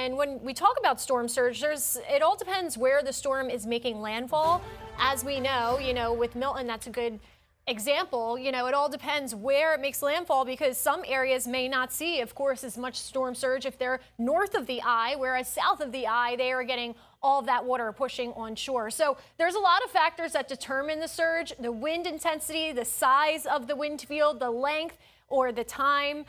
And when we talk about storm surge, it all depends where the storm is making landfall. As we know, with Milton, that's a good example. It all depends where it makes landfall because some areas may not see, of course, as much storm surge if they're north of the eye, whereas south of the eye, they are getting all of that water pushing on shore. So there's a lot of factors that determine the surge: the wind intensity, the size of the wind field, the length or the time,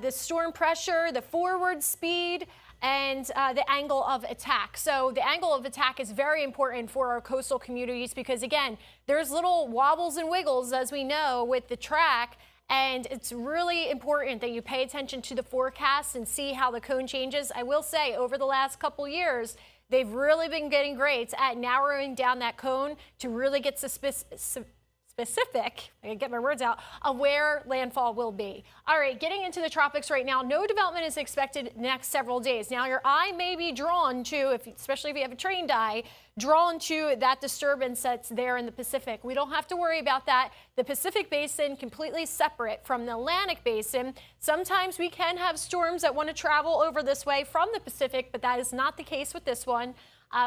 the storm pressure, the forward speed, and the angle of attack. So the angle of attack is very important for our coastal communities because, again, there's little wobbles and wiggles, as we know, with the track. And it's really important that you pay attention to the forecast and see how the cone changes. I will say, over the last couple years, they've really been getting great at narrowing down that cone to really get specific, I can get my words out, of where landfall will be. All right, getting into the tropics right now, no development is expected next several days. Now, your eye may be drawn to, especially if you have a trained eye, drawn to that disturbance that's there in the Pacific. We don't have to worry about that. The Pacific Basin completely separate from the Atlantic Basin. Sometimes we can have storms that want to travel over this way from the Pacific, but that is not the case with this one.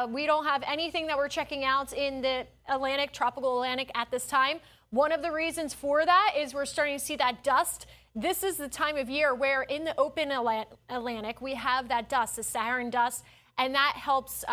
We don't have anything that we're checking out in the Atlantic, tropical Atlantic at this time. One of the reasons for that is we're starting to see that dust. This is the time of year where in the open Atlantic, we have that dust, the Saharan dust, and that helps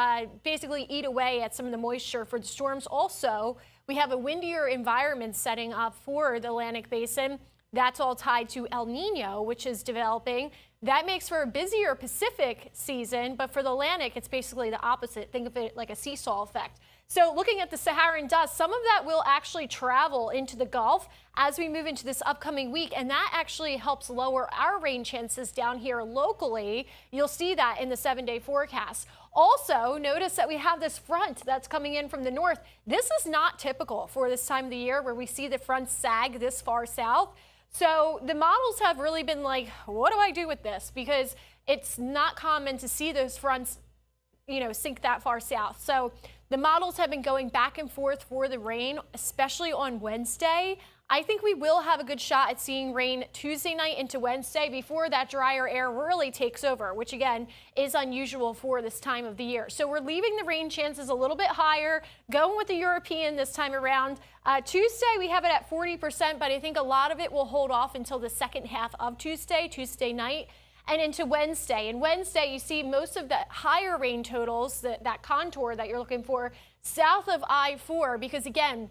basically eat away at some of the moisture for the storms. Also, we have a windier environment setting up for the Atlantic Basin. That's all tied to El Nino, which is developing. That makes for a busier Pacific season, but for the Atlantic, it's basically the opposite. Think of it like a seesaw effect. So looking at the Saharan dust, some of that will actually travel into the Gulf as we move into this upcoming week, and that actually helps lower our rain chances down here locally. You'll see that in the 7-day forecast. Also, notice that we have this front that's coming in from the north. This is not typical for this time of the year where we see the front sag this far south. So the models have really been like, what do I do with this? Because it's not common to see those fronts, sink that far south. So the models have been going back and forth for the rain, especially on Wednesday. I think we will have a good shot at seeing rain Tuesday night into Wednesday before that drier air really takes over, which again is unusual for this time of the year. So we're leaving the rain chances a little bit higher, going with the European this time around. Tuesday we have it at 40%, but I think a lot of it will hold off until the second half of Tuesday night, and into Wednesday. And Wednesday, you see most of the higher rain totals, that contour that you're looking for, south of I-4, because again,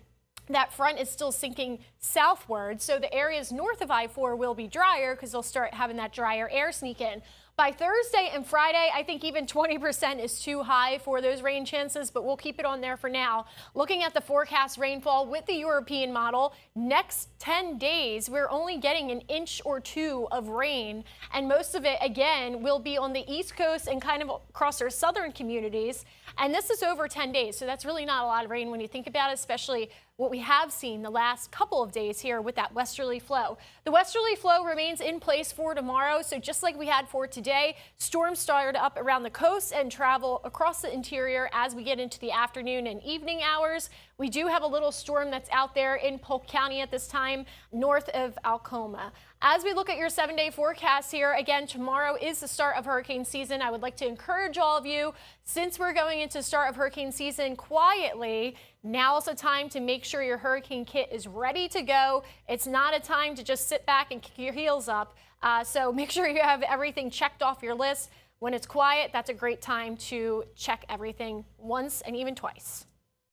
that front is still sinking southward. So the areas north of I-4 will be drier because they'll start having that drier air sneak in. By Thursday and Friday, I think even 20% is too high for those rain chances, but we'll keep it on there for now. Looking at the forecast rainfall with the European model, next 10 days, we're only getting an inch or two of rain. And most of it, again, will be on the East Coast and kind of across our southern communities. And this is over 10 days, so that's really not a lot of rain when you think about it, especially what we have seen the last couple of days here with that westerly flow. The westerly flow remains in place for tomorrow, so just like we had for today, storms start up around the coast and travel across the interior as we get into the afternoon and evening hours. We do have a little storm that's out there in Polk County at this time, north of Alcoma. As we look at your 7-day forecast here, again, tomorrow is the start of hurricane season. I would like to encourage all of you, since we're going into the start of hurricane season quietly, now is the time to make sure your hurricane kit is ready to go. It's not a time to just sit back and kick your heels up. So make sure you have everything checked off your list. When it's quiet, that's a great time to check everything once and even twice.